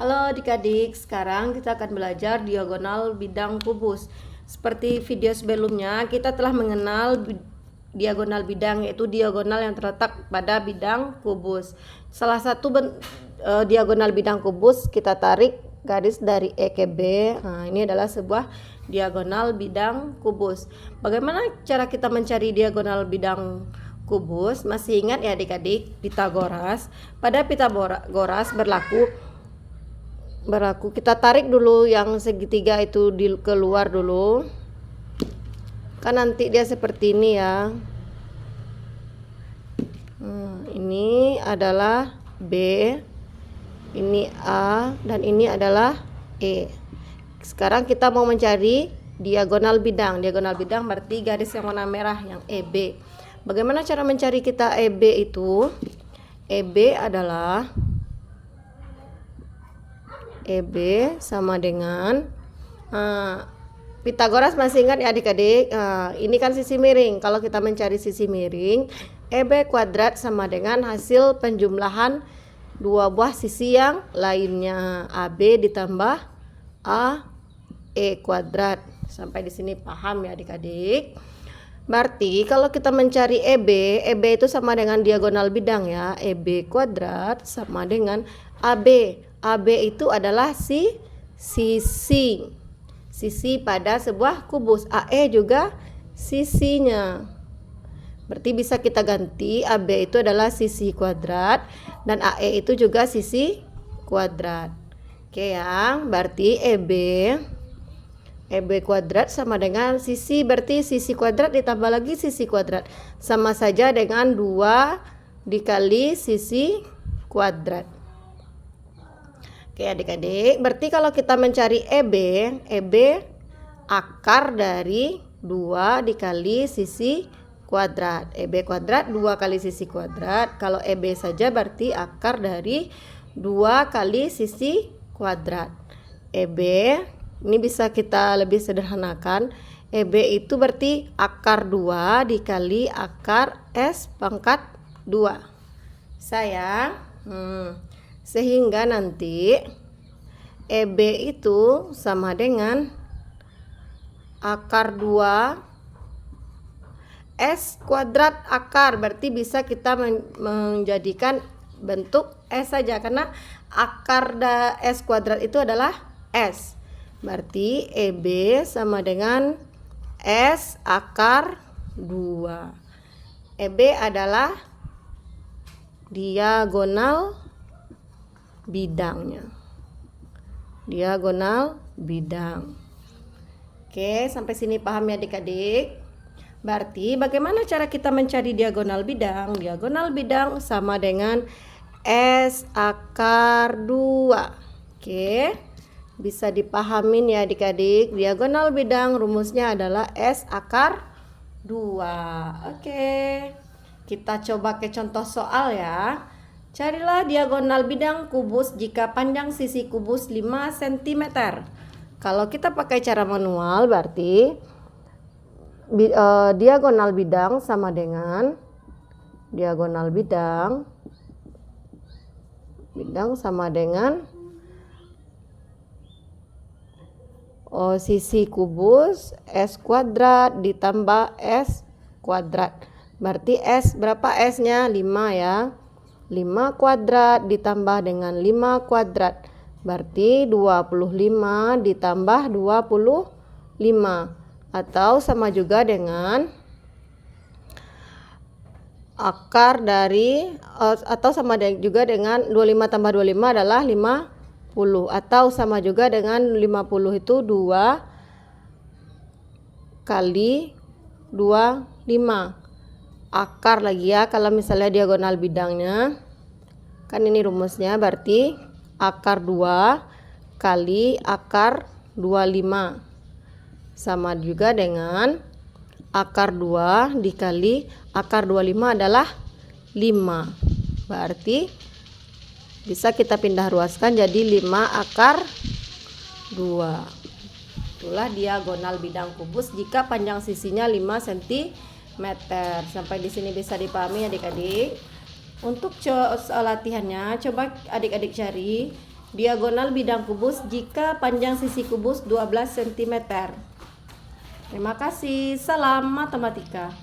Halo adik-adik, sekarang kita akan belajar diagonal bidang kubus. Seperti video sebelumnya, kita telah mengenal diagonal bidang, yaitu diagonal yang terletak pada bidang kubus. Salah satu diagonal bidang kubus, kita tarik garis dari E ke B. Nah, ini adalah sebuah diagonal bidang kubus. Bagaimana cara kita mencari diagonal bidang kubus? Masih ingat ya adik-adik, Pitagoras? Pada Pitagoras berlaku kita tarik dulu yang segitiga itu keluar dulu, kan nanti dia seperti ini ya. Ini adalah B, ini A, dan ini adalah E. Sekarang kita mau mencari diagonal bidang. Diagonal bidang berarti garis yang warna merah, yang EB. Bagaimana cara mencari kita EB itu? EB adalah EB sama dengan Pitagoras, masih ingat ya adik-adik? Ini kan sisi miring. Kalau kita mencari sisi miring, EB kuadrat sama dengan hasil penjumlahan dua buah sisi yang lainnya, AB ditambah AE kuadrat. Sampai di sini paham ya adik-adik? Berarti kalau kita mencari EB, EB itu sama dengan diagonal bidang ya. EB kuadrat sama dengan AB. AB itu adalah sisi pada sebuah kubus. AE juga sisinya. Berarti bisa kita ganti, AB itu adalah sisi kuadrat dan AE itu juga sisi kuadrat. Oke ya, berarti EB kuadrat sama dengan sisi, berarti sisi kuadrat ditambah lagi sisi kuadrat. Sama saja dengan 2 dikali sisi kuadrat. Oke adik-adik, berarti kalau kita mencari EB akar dari 2 dikali sisi kuadrat. EB kuadrat 2 kali sisi kuadrat. Kalau EB saja berarti akar dari 2 kali sisi kuadrat. EB ini bisa kita lebih sederhanakan. EB itu berarti akar 2 dikali akar S pangkat 2. Sayang. Sehingga nanti EB itu sama dengan akar 2 S kuadrat akar. Berarti bisa kita menjadikan bentuk S saja, karena akar S kuadrat itu adalah S. Berarti EB sama dengan S akar 2. EB adalah diagonal bidangnya. Diagonal bidang. Oke, sampai sini paham ya adik-adik? Berarti bagaimana cara kita mencari diagonal bidang? Diagonal bidang sama dengan S akar 2. Oke, bisa dipahamin ya adik-adik? Diagonal bidang rumusnya adalah S akar 2. Oke, kita coba ke contoh soal ya. Carilah diagonal bidang kubus jika panjang sisi kubus 5 cm. Kalau kita pakai cara manual berarti diagonal bidang sama dengan diagonal bidang sama dengan sisi kubus S kuadrat ditambah S kuadrat. Berarti S berapa S-nya? 5 ya. 5 kuadrat ditambah dengan 5 kuadrat. Berarti 25 ditambah 25. Atau sama juga dengan akar dari atau sama juga dengan 25 tambah 25 adalah 50. Atau sama juga dengan 50 itu 2 kali 25. Akar lagi ya, kalau misalnya diagonal bidangnya kan ini rumusnya, berarti akar 2 kali akar 25 sama juga dengan akar 2 dikali akar 25 adalah 5. Berarti bisa kita pindah ruaskan jadi 5 akar 2. Itulah diagonal bidang kubus jika panjang sisinya 5 cm. Sampai di sini bisa dipahami adik-adik? Untuk soal latihannya, coba adik-adik cari diagonal bidang kubus jika panjang sisi kubus 12 cm. Terima kasih. Salam matematika.